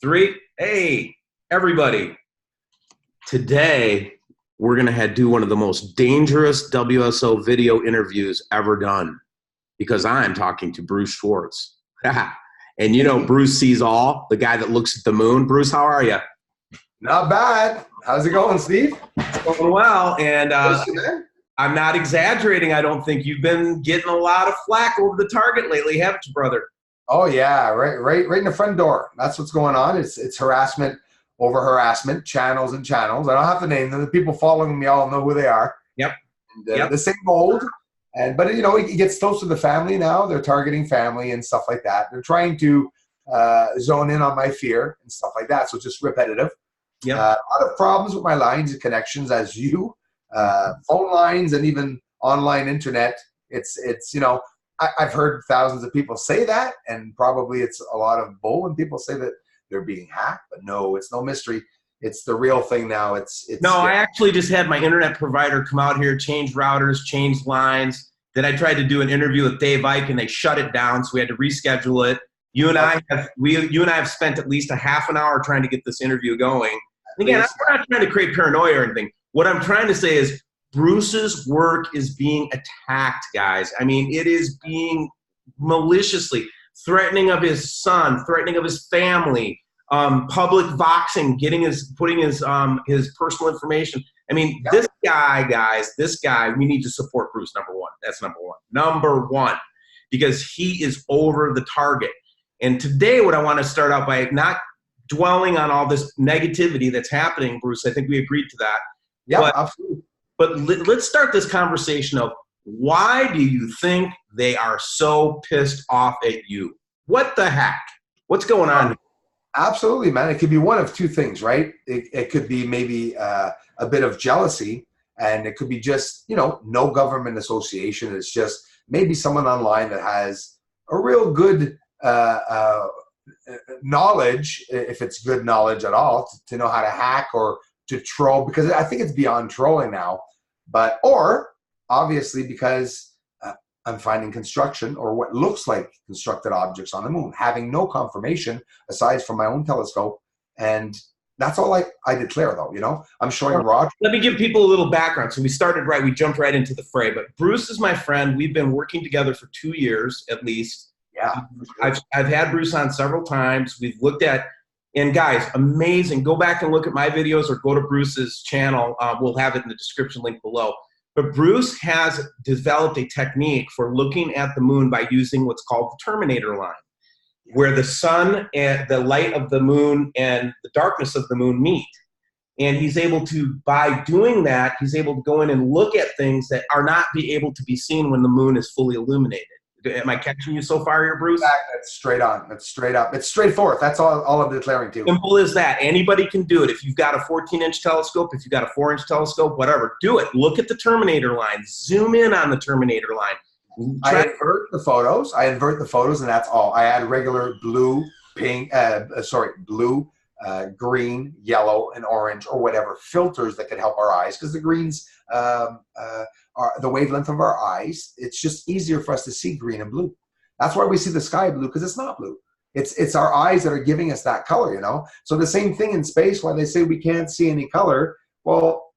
three. Hey, everybody. Today, we're going to do one of the most dangerous WSO video interviews ever done because I'm talking to Bruce Swartz. And you know, Bruce sees all, the guy that looks at the moon. Bruce, how are you? Not bad. How's it going, Steve? It's going well. And I'm not exaggerating. I don't think you've been getting a lot of flack over the target lately, haven't you, brother? Oh yeah, right in the front door. That's what's going on. It's harassment over harassment, channels and channels. I don't have to name them. The people following me all know who they are. Yep. And, the same old. But you know, it gets close to the family now. They're targeting family and stuff like that. They're trying to zone in on my fear and stuff like that. So it's just repetitive. Yep. A lot of problems with my lines and connections, as you phone lines and even online internet. It's you know. I've heard thousands of people say that, and probably it's a lot of bull when people say that they're being hacked. But no, it's no mystery. It's the real thing now. It's no, I actually just had my internet provider come out here, change routers, change lines. Then I tried to do an interview with Dave Ike, and they shut it down, so we had to reschedule it. You and I have spent at least a half an hour trying to get this interview going. And again, I'm not trying to create paranoia or anything. What I'm trying to say is, Bruce's work is being attacked, guys. I mean, it is being maliciously threatening of his son, threatening of his family, public voxing, putting his personal information. I mean, this guy, guys, we need to support Bruce, number one. That's number one. Number one, because he is over the target. And today, what I want to start out by not dwelling on all this negativity that's happening, Bruce. I think we agreed to that. Yeah, absolutely. But let's start this conversation of why do you think they are so pissed off at you? What the heck? What's going on here? Absolutely, man. It could be one of two things, right? It could be maybe a bit of jealousy, and it could be just, you know, no government association. It's just maybe someone online that has a real good knowledge, if it's good knowledge at all, to know how to hack or to troll, because I think it's beyond trolling now, or obviously because I'm finding construction or what looks like constructed objects on the moon, having no confirmation aside from my own telescope. And that's all I declare, though, you know. I'm showing Roger. Let me give people a little background. So we jumped right into the fray, but Bruce is my friend. We've been working together for 2 years at least. Yeah. I've had Bruce on several times. We've looked at, and guys, amazing. Go back and look at my videos or go to Bruce's channel. We'll have it in the description link below. But Bruce has developed a technique for looking at the moon by using what's called the Terminator line, where the sun and the light of the moon and the darkness of the moon meet. And he's able to, by doing that, he's able to go in and look at things that are not be able to be seen when the moon is fully illuminated. Am I catching you so far here, Bruce? That's straight on. That's straight up. It's straightforward. That's all I'm declaring to you. Simple as that. Anybody can do it. If you've got a 14-inch telescope, if you've got a 4-inch telescope, whatever, do it. Look at the Terminator line. Zoom in on the Terminator line. I invert the photos, and that's all. I add regular blue, pink, blue, green, yellow, and orange, or whatever filters that could help our eyes, because the greens are the wavelength of our eyes. It's just easier for us to see green and blue. That's why we see the sky blue, because it's not blue. It's our eyes that are giving us that color, you know. So the same thing in space when they say we can't see any color. Well,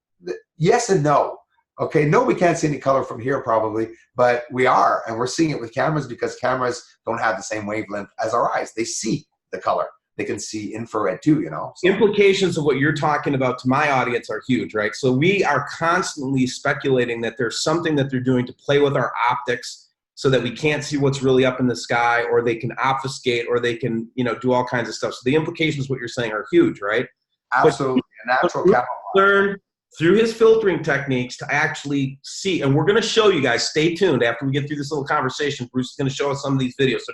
yes and no. Okay, no, we can't see any color from here probably, but we are, and we're seeing it with cameras because cameras don't have the same wavelength as our eyes. They see the color. They can see infrared too, you know. So. Implications of what you're talking about to my audience are huge, right? So we are constantly speculating that there's something that they're doing to play with our optics so that we can't see what's really up in the sky, or they can obfuscate, or they can, you know, do all kinds of stuff. So the implications of what you're saying are huge, right? Absolutely. A natural camouflage. Learn through his filtering techniques to actually see, and we're going to show you guys, stay tuned. After we get through this little conversation, Bruce is going to show us some of these videos, so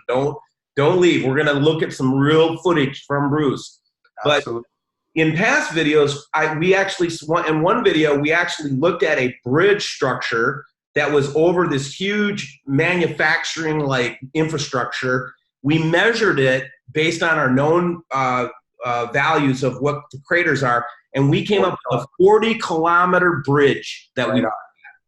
don't leave. We're going to look at some real footage from Bruce. Absolutely. But in past videos, in one video, we actually looked at a bridge structure that was over this huge manufacturing like infrastructure. We measured it based on our known values of what the craters are, and we came up with a 40-kilometer bridge that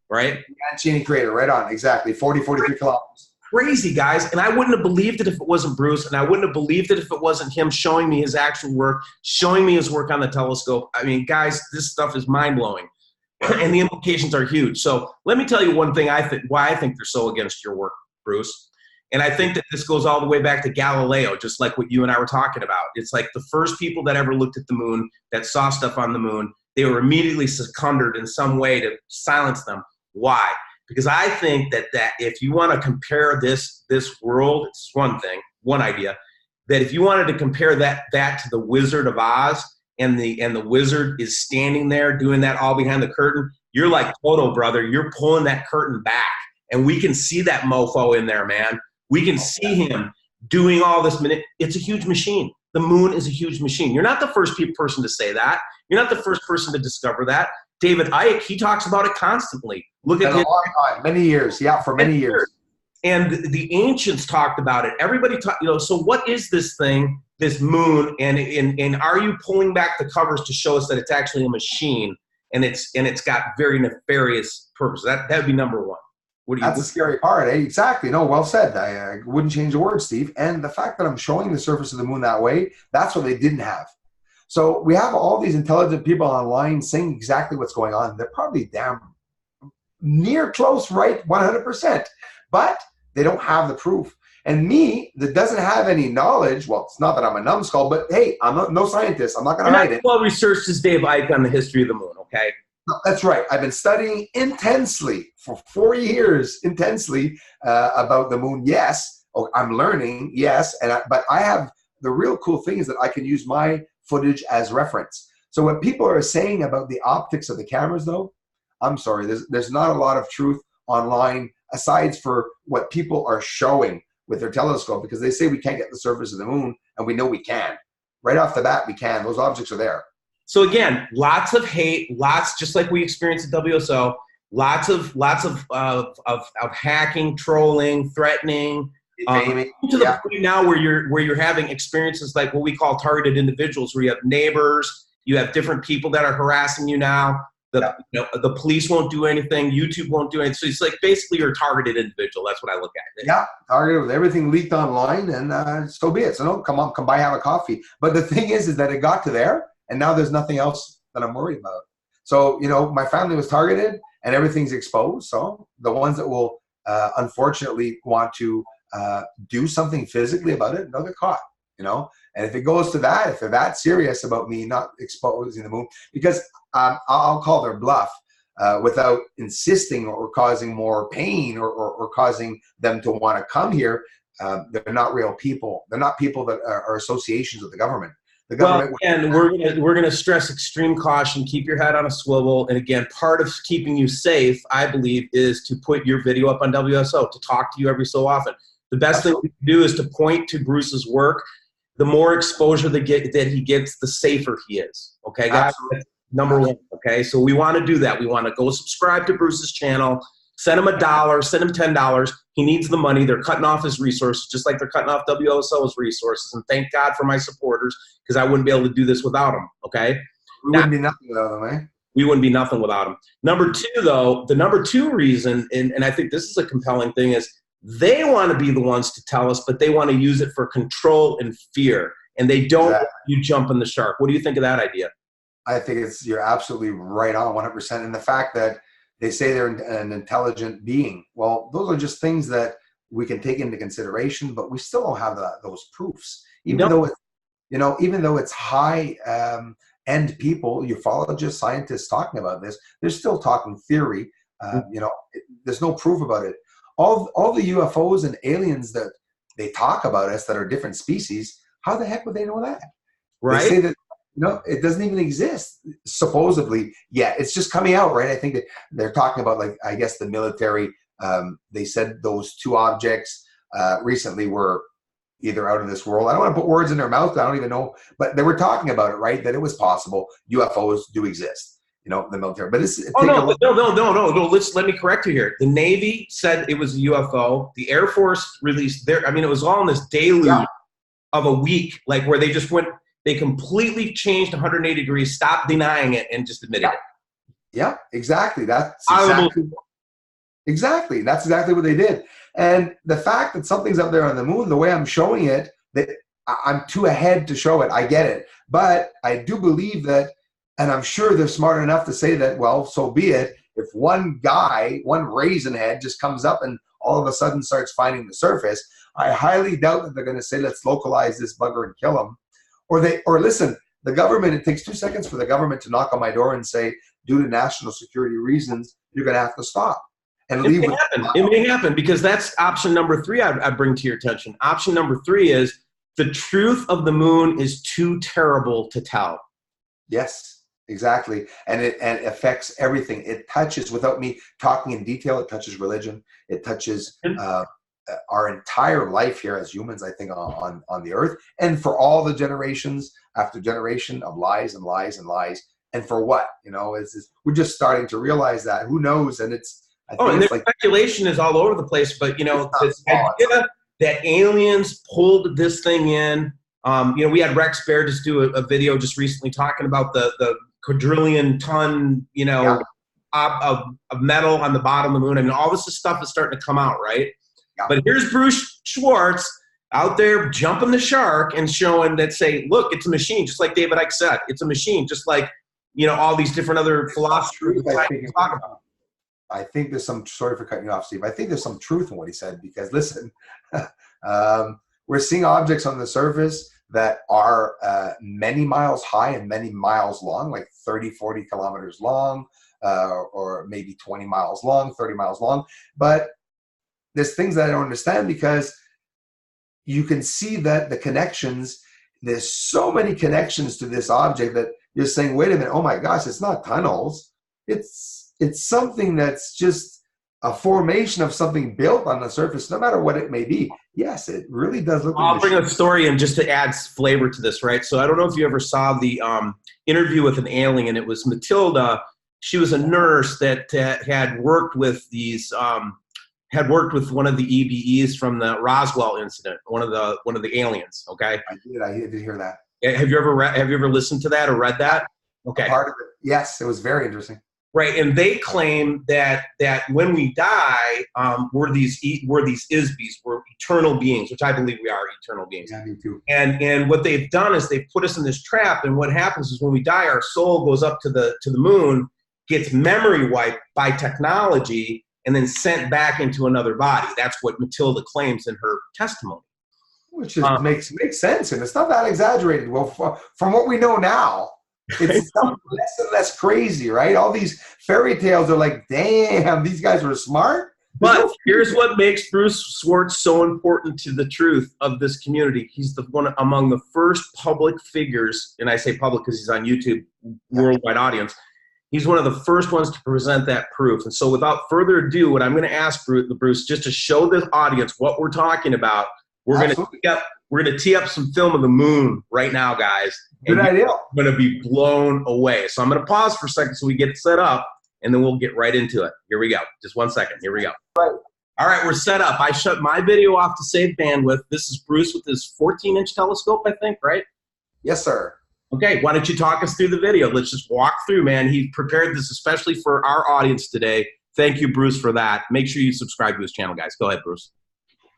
right? Mancini crater, right on, exactly, 43 kilometers. crazy, guys. And I wouldn't have believed it if it wasn't Bruce, and I wouldn't have believed it if it wasn't him showing me his actual work, showing me his work on the telescope. I mean, guys, this stuff is mind-blowing, and the implications are huge. So let me tell you one thing why I think they're so against your work, Bruce. And I think that this goes all the way back to Galileo, just like what you and I were talking about. It's like the first people that ever looked at the moon, that saw stuff on the moon, they were immediately seconded in some way to silence them. Why? Because I think that if you want to compare this world, it's one thing, one idea, that if you wanted to compare that to the Wizard of Oz, and the wizard is standing there doing that all behind the curtain, you're like Toto, brother. You're pulling that curtain back, and we can see that mofo in there, man. We can see him doing all this. It's a huge machine. The moon is a huge machine. You're not the first person to say that. You're not the first person to discover that. David Icke, he talks about it constantly. Look at a long time, many years. Yeah, for many years. And the ancients talked about it. Everybody talked, so what is this thing, this moon? And are you pulling back the covers to show us that it's actually a machine and it's got very nefarious purposes? That would be number one. That's the scary part, eh? Exactly. No, well said. I wouldn't change a word, Steve. And the fact that I'm showing the surface of the moon that way, that's what they didn't have. So we have all these intelligent people online saying exactly what's going on. They're probably damn near close, right? 100%. But they don't have the proof. And me, that doesn't have any knowledge, well, it's not that I'm a numbskull, but hey, I'm no scientist. I'm not going to hide it. Well researched as Dave Icke on the history of the moon, okay? No, that's right. I've been studying intensely for 4 years, about the moon. Yes. Oh, I'm learning. Yes. But I have, the real cool thing is that I can use my footage as reference. So what people are saying about the optics of the cameras, though, I'm sorry, there's not a lot of truth online aside for what people are showing with their telescope, because they say we can't get the surface of the moon, and we know we can. Right off the bat, we can. Those objects are there. So again, lots of hate, just like we experienced at WSO, lots of hacking, trolling, threatening, to the point now where you're having experiences like what we call targeted individuals, where you have neighbors, you have different people that are harassing you now. The police won't do anything, YouTube won't do anything. So it's like basically you're a targeted individual. That's what I look at. Yeah, targeted with everything leaked online, and so be it. So no, come on, come by, have a coffee. But the thing is that it got to there, and now there's nothing else that I'm worried about. So, my family was targeted and everything's exposed. So the ones that will unfortunately want to do something physically about it, they'll get caught, And if it goes to that, if they're that serious about me not exposing the moon, because I'll call their bluff without insisting or causing more pain or causing them to want to come here. They're not real people. They're not people that are associations with the government. And we're gonna stress extreme caution. Keep your head on a swivel. And again, part of keeping you safe, I believe, is to put your video up on WSO, to talk to you every so often. The best thing we can do is to point to Bruce's work. The more exposure that he gets, the safer he is. Okay, guys? That's number one. Okay, so we want to do that. We want to go subscribe to Bruce's channel. Send him $1, send him $10. He needs the money. They're cutting off his resources, just like they're cutting off WSO's resources. And thank God for my supporters, because I wouldn't be able to do this without them. Okay? We wouldn't be nothing without them, eh? We wouldn't be nothing without them. Number two, though, the number two reason, and I think this is a compelling thing, is they want to be the ones to tell us, but they want to use it for control and fear. And they don't want you jumping the shark. What do you think of that idea? I think you're absolutely right on, 100%. And the fact that they say they're an intelligent being. Well, those are just things that we can take into consideration, but we still don't have those proofs. Even though it's high end people, ufologists, scientists talking about this, they're still talking theory. There's no proof about it. All the UFOs and aliens that they talk about us that are different species, how the heck would they know that? Right. They say that it doesn't even exist, supposedly. Yeah, it's just coming out, right? I think that they're talking about, like, I guess the military, they said those two objects recently were either out of this world. I don't want to put words in their mouth. I don't even know. But they were talking about it, right? That it was possible. UFOs do exist, the military. But no. Let me correct you here. The Navy said it was a UFO. The Air Force released it was all in this deluge of a week, like where they just went, they completely changed 180 degrees, stopped denying it, and just admitted it. Yeah, exactly. That's exactly what they did. And the fact that something's up there on the moon, the way I'm showing it, that I'm too ahead to show it. I get it. But I do believe that, and I'm sure they're smart enough to say that, well, so be it. If one guy, one raisin head just comes up and all of a sudden starts finding the surface, I highly doubt that they're going to say, let's localize this bugger and kill him. Or listen, the government, it takes 2 seconds for the government to knock on my door and say, due to national security reasons, you're going to have to stop. And leave with it may happen, because that's option number 3 I bring to your attention. Option number 3 is the truth of the moon is too terrible to tell. Yes, exactly. And it affects everything. It touches, without me talking in detail, it touches religion. It touches our entire life here as humans, I think, on the earth. And for all the generations after generation of lies and lies and lies. And for what? You know, we're just starting to realize that. Who knows? And and the speculation is all over the place, but, you know, this idea that aliens pulled this thing in. You know, we had Rex Bear just do a video just recently talking about the quadrillion ton, you know, of metal on the bottom of the moon. I mean, all this stuff is starting to come out, right? Yeah. But here's Bruce Swartz out there jumping the shark and showing that, say, look, it's a machine, just like David Icke said. It's a machine, just like, you know, all these different other philosophers talk about. I think there's some, sorry for cutting you off, Steve. I think there's some truth in what he said, because listen, we're seeing objects on the surface that are many miles high and many miles long, like 30, 40 kilometers long, or maybe 20 miles long, 30 miles long. But there's things that I don't understand, because you can see that the connections, there's so many connections to this object that you're saying, wait a minute, oh my gosh, it's not tunnels. It's something that's just a formation of something built on the surface, no matter what it may be. Yes, it really does look. I'll bring a story in just to add flavor to this, right? So I don't know if you ever saw the interview with an alien. It was Matilda. She was a nurse that had worked with these, had worked with one of the EBEs from the Roswell incident, one of the aliens. Okay. I did hear that. Have you ever listened to that or read that? Okay. Part of it. Yes, it was very interesting. Right, and they claim that when we die, we're these ISBEs, we're eternal beings, which I believe we are eternal beings. Yeah, me too. And what they've done is they've put us in this trap, and what happens is when we die, our soul goes up to the moon, gets memory wiped by technology, and then sent back into another body. That's what Matilda claims in her testimony. Which makes sense, and it's not that exaggerated. Well, from what we know now, it's less and less crazy, right? All these fairy tales are like, damn, these guys were smart. But here's what makes Bruce Swartz so important to the truth of this community. He's the one among the first public figures, and I say public because he's on YouTube, worldwide audience. He's one of the first ones to present that proof. And so without further ado, what I'm going to ask Bruce, just to show the audience what we're talking about, we're going to tee up some film of the moon right now, guys. Good idea. You're going to be blown away. So I'm going to pause for a second so we get it set up, and then we'll get right into it. Here we go. Just 1 second. Here we go. Right. All right, we're set up. I shut my video off to save bandwidth. This is Bruce with his 14-inch telescope, I think, right? Yes, sir. Okay, why don't you talk us through the video? Let's just walk through, man. He prepared this especially for our audience today. Thank you, Bruce, for that. Make sure you subscribe to his channel, guys. Go ahead, Bruce.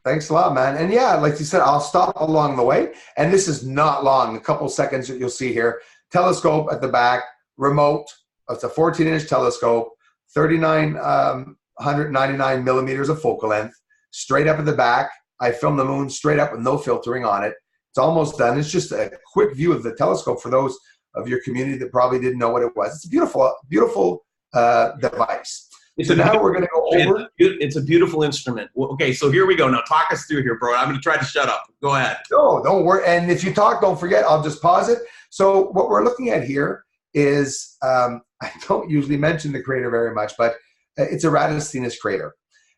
Thanks a lot, man. And yeah, like you said, I'll stop along the way. And this is not long, a couple seconds that you'll see here. Telescope at the back, remote. It's a 14-inch telescope, 3,999 millimeters of focal length, straight up at the back. I filmed the moon straight up with no filtering on it. It's almost done. It's just a quick view of the telescope for those of your community that probably didn't know what it was. It's a beautiful, beautiful device. So now we're going to go over. It's a beautiful instrument. Okay, so here we go. Now talk us through here, bro. I'm going to try to shut up. Go ahead. No, don't worry. And if you talk, don't forget, I'll just pause it. So what we're looking at here is, I don't usually mention the crater very much, but it's Eratosthenes crater.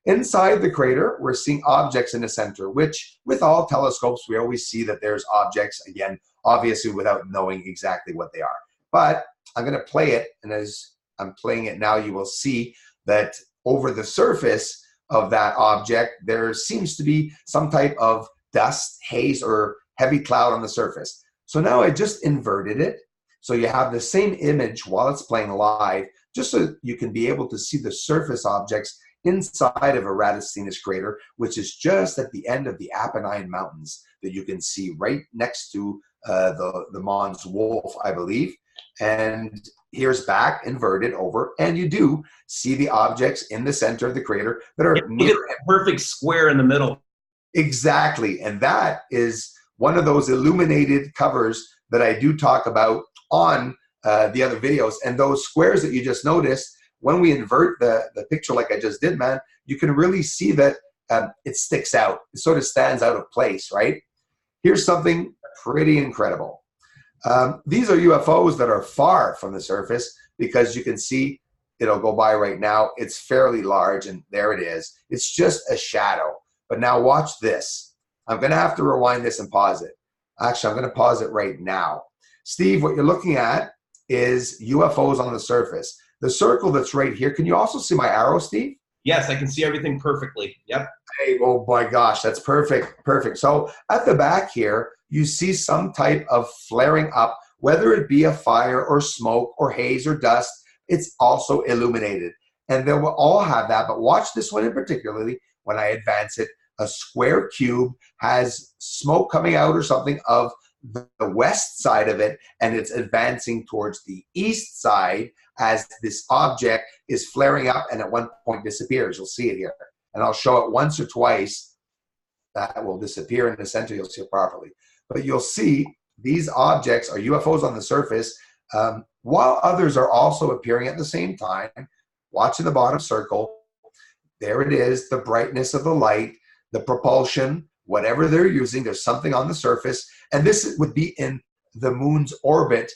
Inside the crater, we're seeing objects in the center, which with all telescopes, we always see that there's objects, again, obviously without knowing exactly what they are. But I'm going to play it, and as I'm playing it now, you will see that over the surface of that object, there seems to be some type of dust, haze, or heavy cloud on the surface. So now I just inverted it. So you have the same image while it's playing live, just so you can be able to see the surface objects inside of Eratosthenes crater, which is just at the end of the Apennine Mountains that you can see right next to the Mons Wolf, I believe. And here's back inverted over, and you do see the objects in the center of the crater that are near a perfect square in the middle. Exactly, and that is one of those illuminated covers that I do talk about on the other videos. And those squares that you just noticed, when we invert the picture like I just did, man, you can really see that it sticks out. It sort of stands out of place, right? Here's something pretty incredible. These are UFOs that are far from the surface, because you can see it'll go by right now. It's fairly large, and there it is. It's just a shadow. But now watch this. I'm going to have to rewind this and pause it. Actually, I'm going to pause it right now. Steve, what you're looking at is UFOs on the surface. The circle that's right here, can you also see my arrow, Steve? Yes, I can see everything perfectly. Yep. Hey, oh my gosh, that's perfect, perfect. So at the back here, you see some type of flaring up, whether it be a fire or smoke or haze or dust, it's also illuminated. And they will all have that, but watch this one in particularly when I advance it. A square cube has smoke coming out or something of the west side of it, and it's advancing towards the east side as this object is flaring up and at one point disappears. You'll see it here. And I'll show it once or twice. That will disappear in the center. You'll see it properly. But you'll see these objects are UFOs on the surface, while others are also appearing at the same time. Watch in the bottom circle. There it is, the brightness of the light, the propulsion, whatever they're using, there's something on the surface. And this would be in the moon's orbit,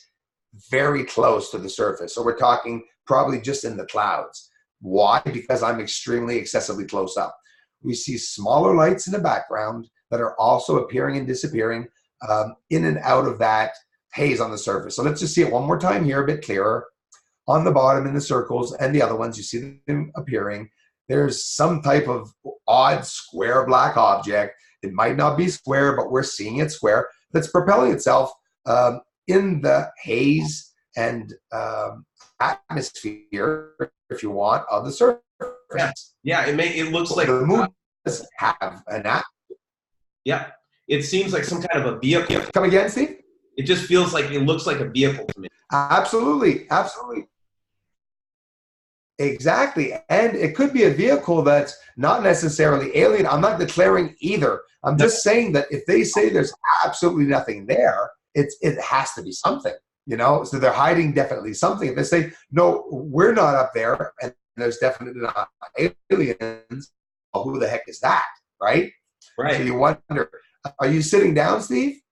very close to the surface. So we're talking probably just in the clouds. Why? Because I'm extremely excessively close up. We see smaller lights in the background that are also appearing and disappearing in and out of that haze on the surface. So let's just see it one more time here, a bit clearer. On the bottom in the circles and the other ones, you see them appearing. There's some type of odd square black object. It might not be square, but we're seeing it square, that's propelling itself in the haze and atmosphere, if you want, of the surface. Yeah, it looks like the moon does have an atmosphere. Yeah, it seems like some kind of a vehicle. Come again, Steve? It just feels like it looks like a vehicle to me. Absolutely, absolutely. Exactly. And it could be a vehicle that's not necessarily alien. I'm not declaring either. I'm just saying that if they say there's absolutely nothing there, it has to be something, you know? So they're hiding definitely something. If they say, no, we're not up there, and there's definitely not aliens, well, who the heck is that, right? Right. So you wonder, are you sitting down, Steve?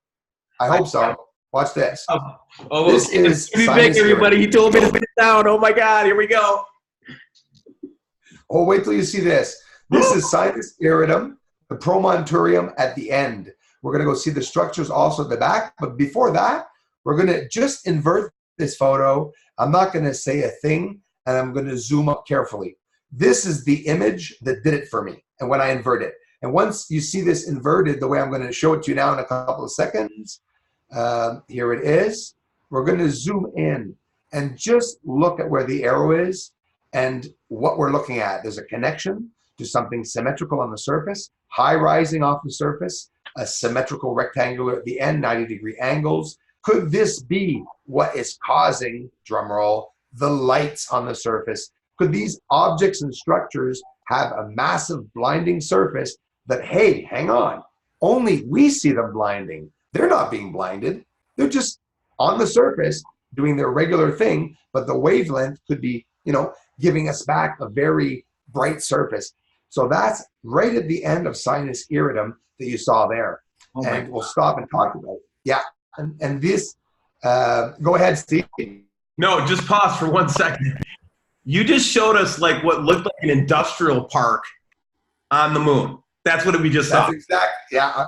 I hope so. Watch this. Oh, this is big, everybody. He told me to sit down. Oh my God, here we go. Oh, wait till you see this. This is Sinus Iridum, the promontorium at the end. We're going to go see the structures also at the back. But before that, we're going to just invert this photo. I'm not going to say a thing, and I'm going to zoom up carefully. This is the image that did it for me, and when I invert it. And once you see this inverted, the way I'm going to show it to you now in a couple of seconds, here it is. We're going to zoom in and just look at where the arrow is. And what we're looking at, there's a connection to something symmetrical on the surface, high rising off the surface, a symmetrical rectangular at the end, 90-degree angles. Could this be what is causing, drumroll, the lights on the surface? Could these objects and structures have a massive blinding surface that, hey, hang on, only we see them blinding. They're not being blinded. They're just on the surface doing their regular thing, but the wavelength could be, you know, giving us back a very bright surface. So that's right at the end of Sinus Iridum that you saw there. Oh, and we'll stop and talk about it. Yeah, and this, go ahead, Steve. No, just pause for 1 second. You just showed us like what looked like an industrial park on the moon. That's what we just saw. That's exactly, yeah.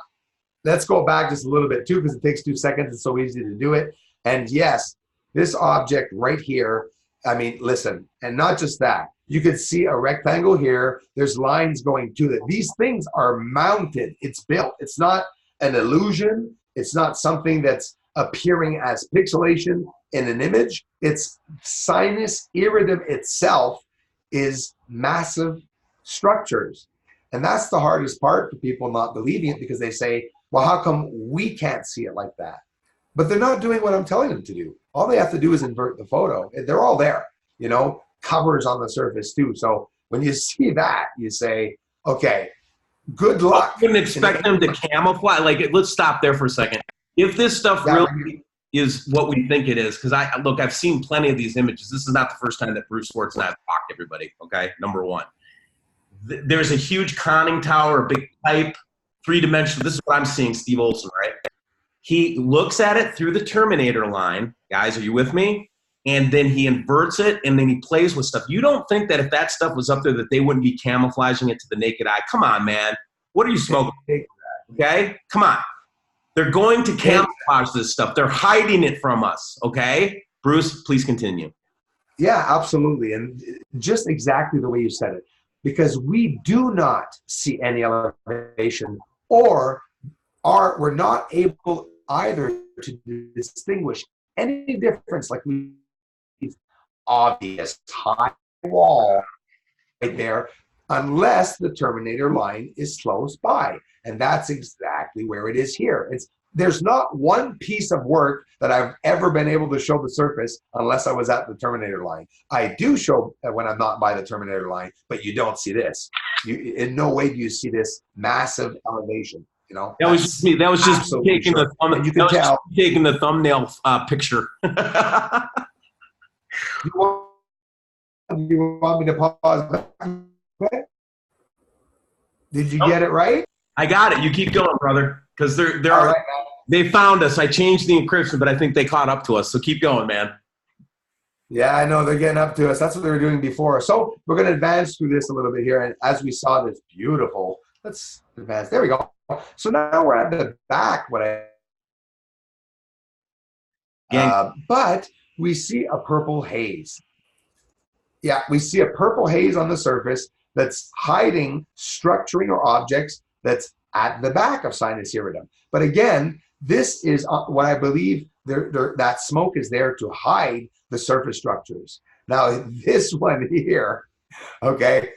Let's go back just a little bit too, because it takes 2 seconds. It's so easy to do it. And yes, this object right here, I mean, listen, and not just that. You could see a rectangle here. There's lines going to it. These things are mounted. It's built. It's not an illusion. It's not something that's appearing as pixelation in an image. It's Sinus Iridum itself is massive structures. And that's the hardest part for people not believing it, because they say, well, how come we can't see it like that? But they're not doing what I'm telling them to do. All they have to do is invert the photo. They're all there, you know, covers on the surface too. So when you see that, you say, okay, good luck. I wouldn't expect them to camouflage. Like, let's stop there for a second. If this stuff really is what we think it is, because I've seen plenty of these images. This is not the first time that Bruce Swartz and I have talked to everybody, okay? Number one. There's a huge conning tower, a big pipe, three-dimensional. This is what I'm seeing, Steve Olsen, right? He looks at it through the Terminator line. Guys, are you with me? And then he inverts it, and then he plays with stuff. You don't think that if that stuff was up there that they wouldn't be camouflaging it to the naked eye? Come on, man. What are you smoking? Okay? Come on. They're going to camouflage this stuff. They're hiding it from us, okay? Bruce, please continue. Yeah, absolutely. And just exactly the way you said it. Because we do not see any elevation, or we're not able either to distinguish any difference. Like, obvious high wall right there, unless the Terminator line is close by. And that's exactly where it is here. There's not one piece of work that I've ever been able to show the surface unless I was at the Terminator line. I do show when I'm not by the Terminator line, but you don't see this. In no way do you see this massive elevation. You know, that was just me. That was just taking the thumbnail. You can tell taking the thumbnail picture. You want me to pause back? Okay. Did you get it right? I got it. You keep going, brother, because right, they found us. I changed the encryption, but I think they caught up to us. So keep going, man. Yeah, I know they're getting up to us. That's what they were doing before. So we're going to advance through this a little bit here, and as we saw this beautiful, let's advance. There we go. So now we're at the back. But we see a purple haze. Yeah, we see a purple haze on the surface that's hiding structuring or objects that's at the back of sinus iridum. But again, this is what I believe that smoke is there to hide the surface structures. Now, this one here, okay,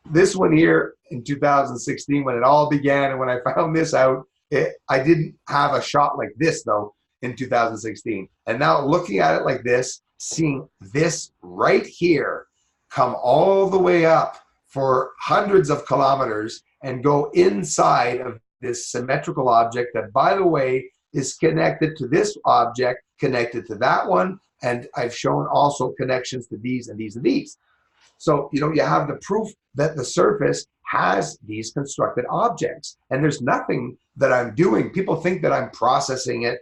this one here in 2016, when it all began and when I found this out, I didn't have a shot like this, though, in 2016. And now looking at it like this, seeing this right here come all the way up for hundreds of kilometers and go inside of this symmetrical object that, by the way, is connected to this object, connected to that one, and I've shown also connections to these and these and these. So, you know, you have the proof that the surface has these constructed objects, and there's nothing that I'm doing. People think that I'm processing it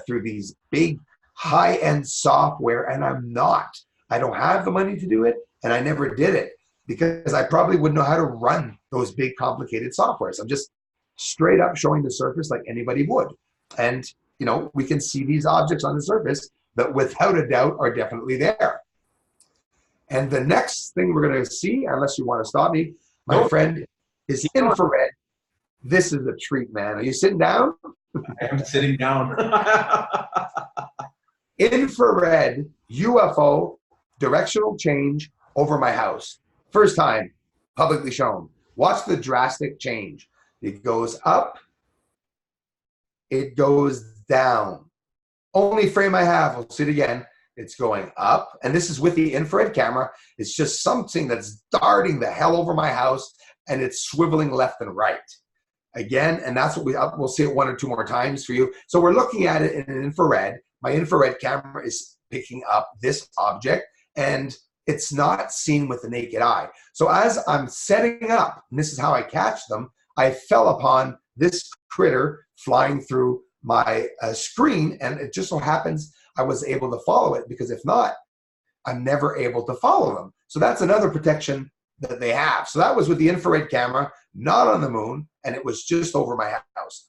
through these big high-end software, and I'm not. I don't have the money to do it, and I never did it because I probably wouldn't know how to run those big complicated softwares. I'm just straight up showing the surface like anybody would. And, you know, we can see these objects on the surface that without a doubt are definitely there. And the next thing we're going to see, unless you want to stop me, my friend, is infrared. This is a treat, man. Are you sitting down? I am sitting down. Infrared UFO directional change over my house. First time publicly shown. Watch the drastic change. It goes up. It goes down. Only frame I have. We'll see it again. It's going up. And this is with the infrared camera. It's just something that's darting the hell over my house, and it's swiveling left and right. Again, and that's what we'll see it one or two more times for you. So we're looking at it in an infrared. My infrared camera is picking up this object, and it's not seen with the naked eye. So as I'm setting up, and this is how I catch them, I fell upon this critter flying through my screen, and it just so happens I was able to follow it, because if not, I'm never able to follow them. So that's another protection that they have. So that was with the infrared camera, not on the moon, and it was just over my house.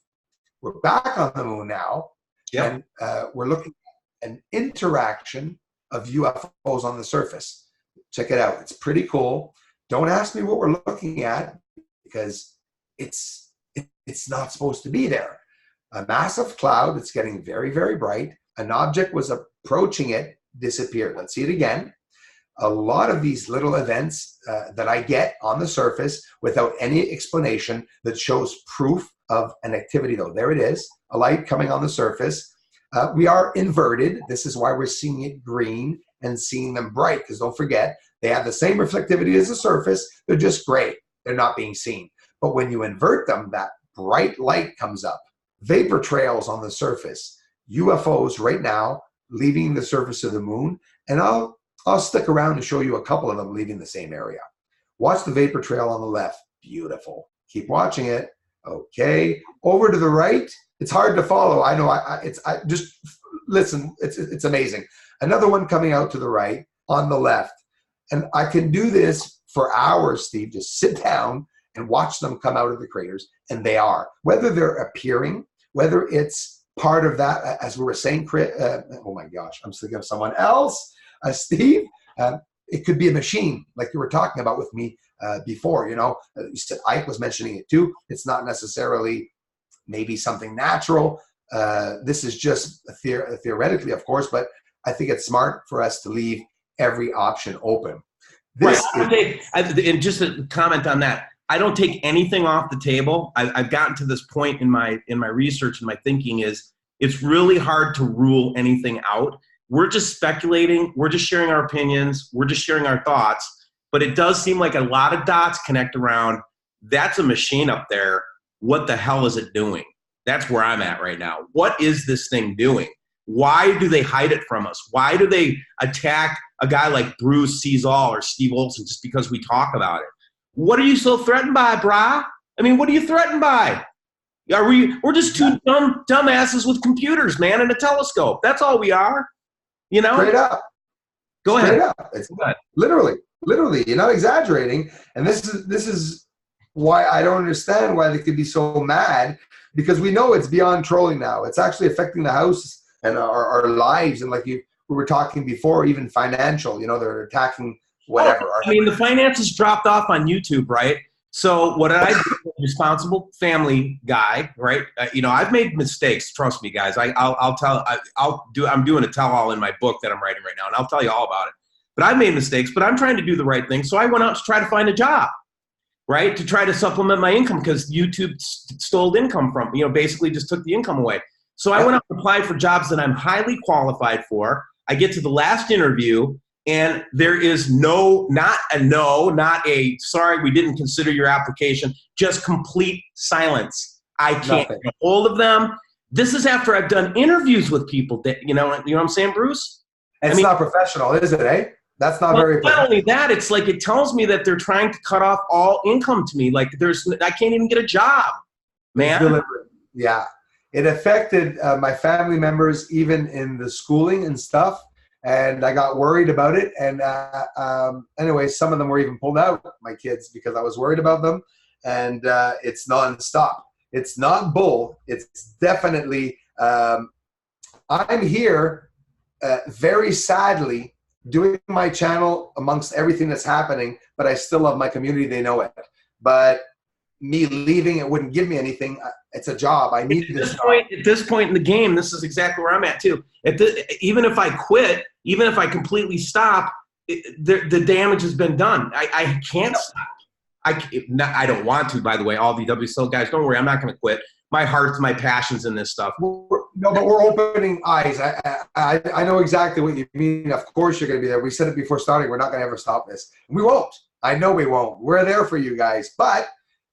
We're back on the moon now, and we're looking at an interaction of UFOs on the surface. Check it out. It's pretty cool. Don't ask me what we're looking at, because it's not supposed to be there. A massive cloud that's getting very, very bright. An object was approaching it, disappeared. Let's see it again. a lot of these little events that I get on the surface without any explanation that shows proof of an activity, though. There it is, a light coming on the surface. We are inverted. This is why we're seeing it green and seeing them bright, because don't forget, they have the same reflectivity as the surface. They're just gray. They're not being seen. But when you invert them, that bright light comes up. Vapor trails on the surface. UFOs right now leaving the surface of the moon. And I'll stick around to show you a couple of them leaving the same area. Watch the vapor trail on the left. Beautiful. Keep watching it. Okay. Over to the right. It's hard to follow. I know. Just listen. It's amazing. Another one coming out to the right on the left. And I can do this for hours, Steve. Just sit down and watch them come out of the craters. And they are. Whether they're appearing, whether it's part of that, as we were saying, oh my gosh, I'm thinking of someone else. Steve, it could be a machine, like you were talking about with me before. You know, you said Ike was mentioning it too. It's not necessarily maybe something natural. This is just theoretically, of course, but I think it's smart for us to leave every option open. And just a comment on that. I don't take anything off the table. I've gotten to this point in my research and my thinking is it's really hard to rule anything out. We're just speculating. We're just sharing our opinions. We're just sharing our thoughts. But it does seem like a lot of dots connect around. That's a machine up there. What the hell is it doing? That's where I'm at right now. What is this thing doing? Why do they hide it from us? Why do they attack a guy like Bruce Swartz or Steve Olsen just because we talk about it? What are you so threatened by, brah? I mean, what are you threatened by? We're just two dumbasses with computers, man, and a telescope. That's all we are. You know? Straight up. Go Straight ahead. Up. It's literally, you're not exaggerating. And this is why I don't understand why they could be so mad, because we know it's beyond trolling now. It's actually affecting the house and our lives. And like we were talking before, even financial, you know, they're attacking whatever. I mean, the finances dropped off on YouTube, right? So what I do, responsible family guy, right? You know, I've made mistakes. Trust me, guys. I'm doing a tell-all in my book that I'm writing right now, and I'll tell you all about it. But I've made mistakes, but I'm trying to do the right thing. So I went out to try to find a job, right? To try to supplement my income, because YouTube stole income from me, you know, basically just took the income away. So I went out and applied for jobs that I'm highly qualified for. I get to the last interview, and there is not a sorry, we didn't consider your application, just complete silence. I can't get a hold of them. This is after I've done interviews with people that, you know what I'm saying, Bruce? It's not professional, is it, eh? That's not very professional. Not only that, it's like it tells me that they're trying to cut off all income to me. Like I can't even get a job, man. Yeah. It affected my family members, even in the schooling and stuff. And I got worried about it. And anyway, some of them were even pulled out, my kids, because I was worried about them. And it's nonstop. It's not bull. It's definitely, I'm here very sadly doing my channel amongst everything that's happening, but I still love my community. They know it. But me leaving, it wouldn't give me anything. It's a job. I need this point. At this point in the game, this is exactly where I'm at too. Even if I quit, even if I completely stop, the damage has been done. I can't stop. I don't want to, by the way, all the WSO guys, don't worry, I'm not going to quit. My heart's, my passion's in this stuff. No, but we're opening eyes. I know exactly what you mean. Of course you're going to be there. We said it before starting. We're not going to ever stop this. We won't. I know we won't. We're there for you guys. But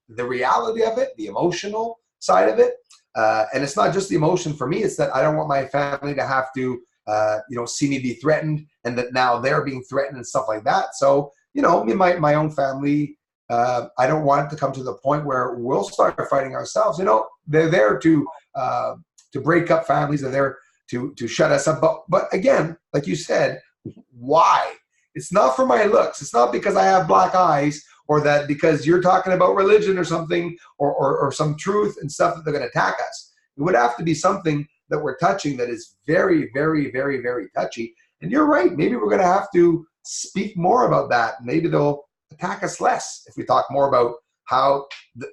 the reality of it, the emotional side of it, and it's not just the emotion for me. It's that I don't want my family to have to, see me be threatened, and that now they're being threatened and stuff like that. So, you know, me, my own family, I don't want it to come to the point where we'll start fighting ourselves. You know, they're there to break up families. They're there to shut us up. But again, like you said, why? It's not for my looks. It's not because I have black eyes, or that because you're talking about religion or something, or some truth and stuff that they're going to attack us. It would have to be something that we're touching that is very, very, very, very touchy. And you're right. Maybe we're going to have to speak more about that. Maybe they'll attack us less if we talk more about how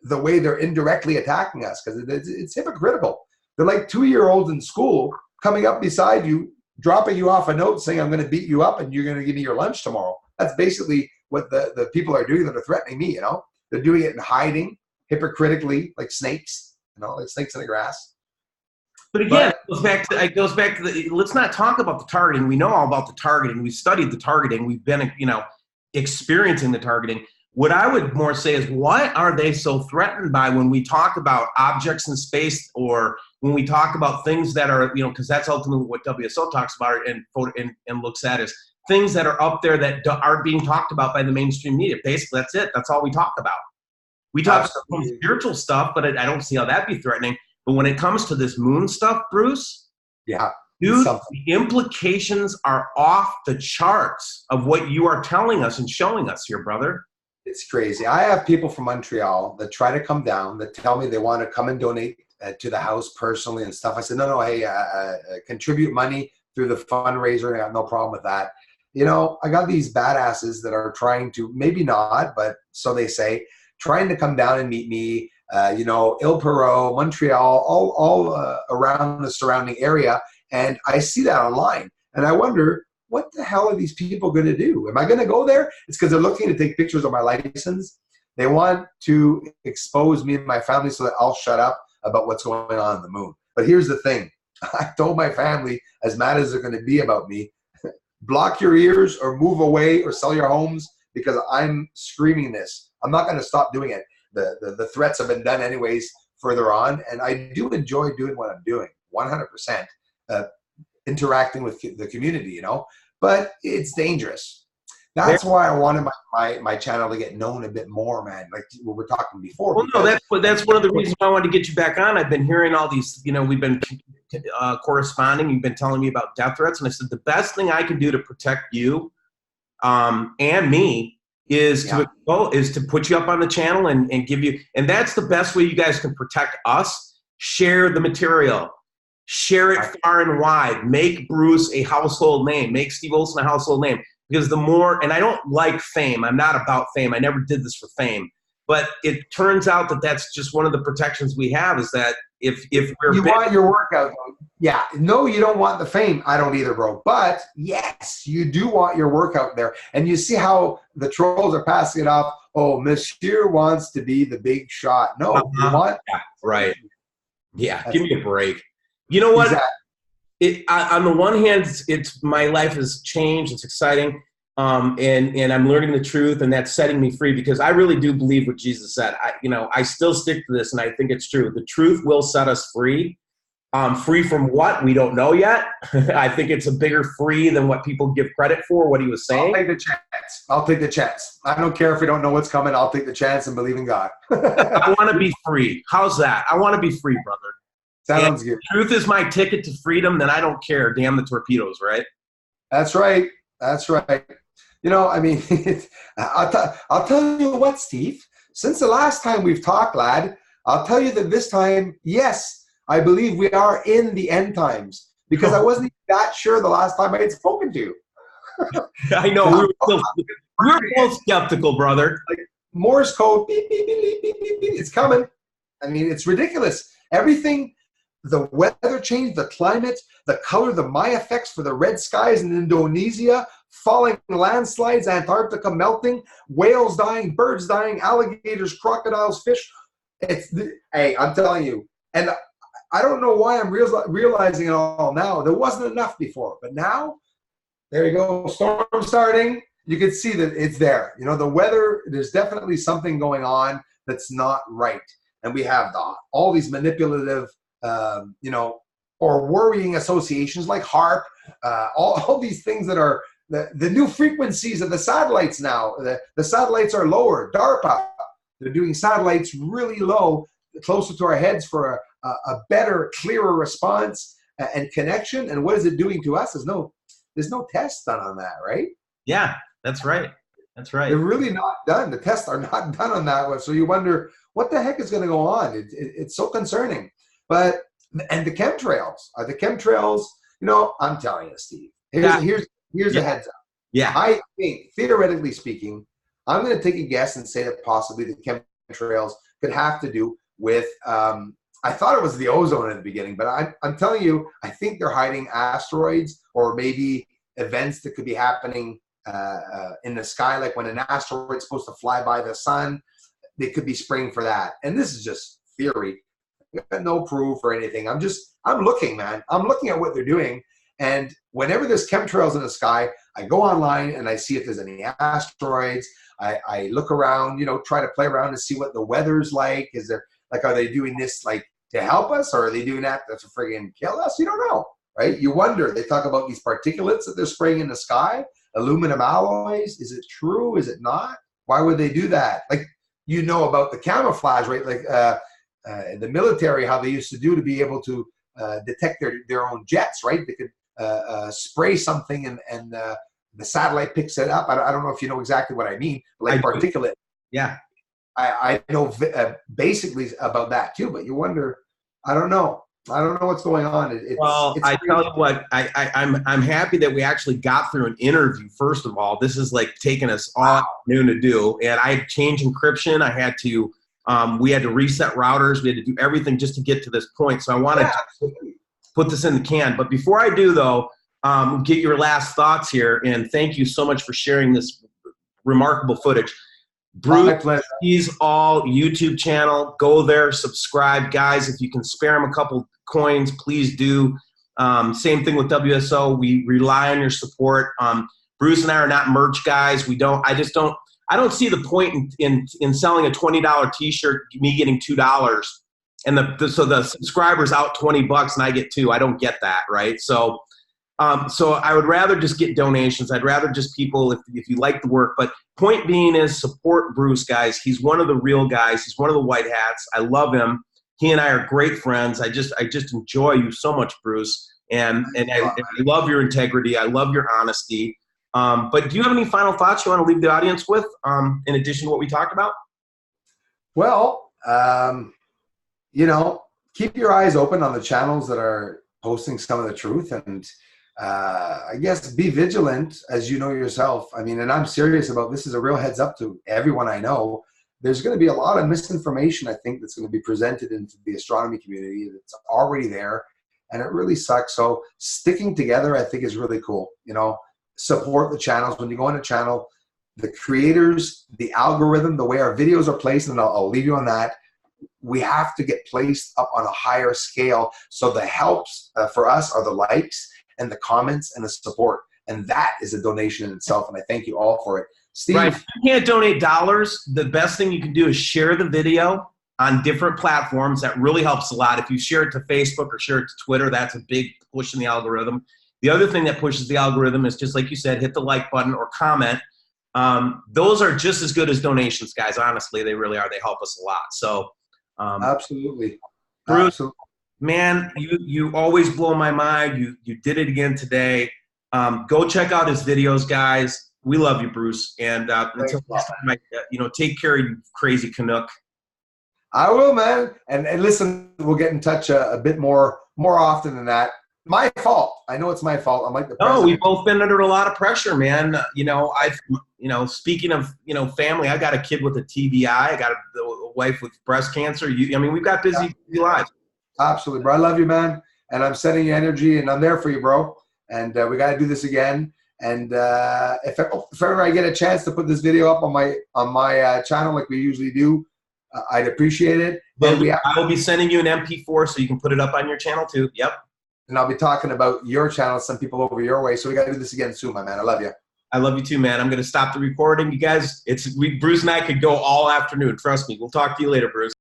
the way they're indirectly attacking us, because it's hypocritical. They're like 2-year-olds in school coming up beside you, dropping you off a note saying, I'm going to beat you up and you're going to give me your lunch tomorrow. That's basically what the people are doing that are threatening me, you know? They're doing it in hiding, hypocritically, like snakes, you know, like snakes in the grass. But again, it goes back to the, let's not talk about the targeting. We know all about the targeting. We've studied the targeting. We've been, you know, experiencing the targeting. What I would more say is, what are they so threatened by when we talk about objects in space, or when we talk about things that are, you know, because that's ultimately what WSO talks about and looks at, is things that are up there that aren't being talked about by the mainstream media. Basically, that's it. That's all we talk about. We talk about spiritual stuff, but I don't see how that'd be threatening. But when it comes to this moon stuff, Bruce, yeah, dude, the implications are off the charts of what you are telling us and showing us here, brother. It's crazy. I have people from Montreal that try to come down, that tell me they want to come and donate to the house personally and stuff. I said, no, hey, contribute money through the fundraiser. I have no problem with that. You know, I got these badasses that are trying to, maybe not, but so they say, trying to come down and meet me. You know, Il Perot, Montreal, all around the surrounding area. And I see that online. And I wonder, what the hell are these people going to do? Am I going to go there? It's because they're looking to take pictures of my license. They want to expose me and my family so that I'll shut up about what's going on the moon. But here's the thing. I told my family, as mad as they're going to be about me, block your ears or move away or sell your homes, because I'm screaming this. I'm not going to stop doing it. The threats have been done anyways further on, and I do enjoy doing what I'm doing, 100%, interacting with the community, you know, but it's dangerous. That's why I wanted my channel to get known a bit more, man, like we were talking before. Well, no, that's one of the reasons why I wanted to get you back on. I've been hearing all these, you know, we've been corresponding. You've been telling me about death threats, and I said the best thing I can do to protect you and me is to put you up on the channel and give you, and that's the best way you guys can protect us. Share the material, share it far and wide, make Bruce a household name, make Steve Olsen a household name, because the more, and I don't like fame, I'm not about fame, I never did this for fame, but it turns out that that's just one of the protections we have, is that if we're you want your workout, yeah, no, you don't want the fame. I don't either, bro. But yes, you do want your workout there. And you see how the trolls are passing it off. Oh, Monsieur wants to be the big shot. No, you want right. Yeah, give me a break. You know what? Exactly. On the one hand, it's my life has changed. It's exciting. And I'm learning the truth, and that's setting me free, because I really do believe what Jesus said. I still stick to this, and I think it's true. The truth will set us free. Free from what? We don't know yet. I think it's a bigger free than what people give credit for, what he was saying. I'll take the chance. I'll take the chance. I don't care if we don't know what's coming. I'll take the chance and believe in God. I want to be free. How's that? I want to be free, brother. Sounds good. Truth is my ticket to freedom, then I don't care. Damn the torpedoes, right? That's right. That's right. You know, I mean, I'll tell you what, Steve. Since the last time we've talked, lad, I'll tell you that this time, yes, I believe we are in the end times, because I wasn't even that sure the last time I had spoken to you. I know. We were both skeptical, brother. Like Morse code, beep, beep, beep, beep, beep, beep, it's coming. I mean, it's ridiculous. Everything, the weather change, the climate, the color, the Maya effects for the red skies in Indonesia, falling landslides, Antarctica melting, whales dying, birds dying, alligators, crocodiles, fish. Hey, I'm telling you. And I don't know why I'm realizing it all now. There wasn't enough before, but now, there you go. Storm starting. You can see that it's there. You know, the weather, there's definitely something going on that's not right. And we have all these manipulative, you know, or worrying associations like HARP, all these things that are the new frequencies of the satellites now. The satellites are lower. DARPA, they're doing satellites really low, closer to our heads for a better, clearer response and connection. And what is it doing to us? There's no tests done on that, right? Yeah, that's right. That's right. They're really not done. The tests are not done on that one. So you wonder what the heck is going to go on. It's so concerning. But and the chemtrails are the chemtrails. You know, I'm telling you, Steve. Here's a heads up. Yeah. I think, theoretically speaking, I'm going to take a guess and say that possibly the chemtrails could have to do with I thought it was the ozone in the beginning, but I'm telling you, I think they're hiding asteroids or maybe events that could be happening in the sky, like when an asteroid's supposed to fly by the sun, they could be spraying for that. And this is just theory. I got no proof or anything. I'm looking, man. I'm looking at what they're doing. And whenever there's chemtrails in the sky, I go online and I see if there's any asteroids. I look around, you know, try to play around and see what the weather's like. Is there, like, are they doing this like to help us, or are they doing that to friggin' kill us? You don't know, right? You wonder. They talk about these particulates that they're spraying in the sky, aluminum alloys. Is it true? Is it not? Why would they do that? Like, you know about the camouflage, right? Like in the military, how they used to do to be able to detect their own jets, right? They could spray something and the satellite picks it up. I don't know if you know exactly what I mean, like particulate. Yeah. I know basically about that too, but you wonder, I don't know what's going on. I tell you what, I'm happy that we actually got through an interview. First of all, this is like taking us all afternoon to do, and I had changed encryption. I had to, we had to reset routers. We had to do everything just to get to this point. So I wanted to put this in the can. But before I do, though, get your last thoughts here, and thank you so much for sharing this remarkable footage. Bruce, he's all YouTube channel. Go there, subscribe, guys. If you can spare him a couple coins, please do. Same thing with WSO. We rely on your support. Bruce and I are not merch guys. I don't see the point in selling a $20 T-shirt, me getting $2, and so the subscribers out $20 and I get $2. I don't get that, right? So I would rather just get donations. I'd rather just people, if you like the work. But point being is, support Bruce, guys. He's one of the real guys. He's one of the white hats. I love him. He and I are great friends. I just enjoy you so much, Bruce. And I love your integrity. I love your honesty. But do you have any final thoughts you want to leave the audience with, in addition to what we talked about? Well, you know, keep your eyes open on the channels that are posting some of the truth, and I guess be vigilant, as you know yourself. I mean, and I'm serious about this. Is a real heads up to everyone I know. There's going to be a lot of misinformation, I think, that's going to be presented into the astronomy community that's already there, and it really sucks. So sticking together, I think, is really cool. You know, support the channels. When you go on a channel, the creators, the algorithm, the way our videos are placed, and I'll leave you on that. We have to get placed up on a higher scale. So the helps for us are the likes and the comments and the support. And that is a donation in itself. And I thank you all for it. Steve. Right. If you can't donate dollars, the best thing you can do is share the video on different platforms. That really helps a lot. If you share it to Facebook or share it to Twitter, that's a big push in the algorithm. The other thing that pushes the algorithm is, just like you said, hit the like button or comment. Those are just as good as donations, guys. Honestly, they really are. They help us a lot. So absolutely. Bruce, Absolutely. Man, you always blow my mind. You did it again today. Go check out his videos, guys. We love you, Bruce. And until next time, take care of you, crazy Canuck. I will, man. And listen, we'll get in touch a bit more often than that. My fault. I know it's my fault. I'm like the president. No, we've both been under a lot of pressure, man. Speaking of, family, I got a kid with a TBI. I got a wife with breast cancer. We've got busy lives. Absolutely, bro. I love you, man. And I'm sending you energy, and I'm there for you, bro. And we got to do this again. And if ever I get a chance to put this video up on my channel like we usually do, I'd appreciate it. But I will be sending you an MP4 so you can put it up on your channel too. Yep. And I'll be talking about your channel, some people over your way. So we got to do this again soon, my man. I love you. I love you too, man. I'm going to stop the recording. You guys, Bruce and I could go all afternoon. Trust me. We'll talk to you later, Bruce.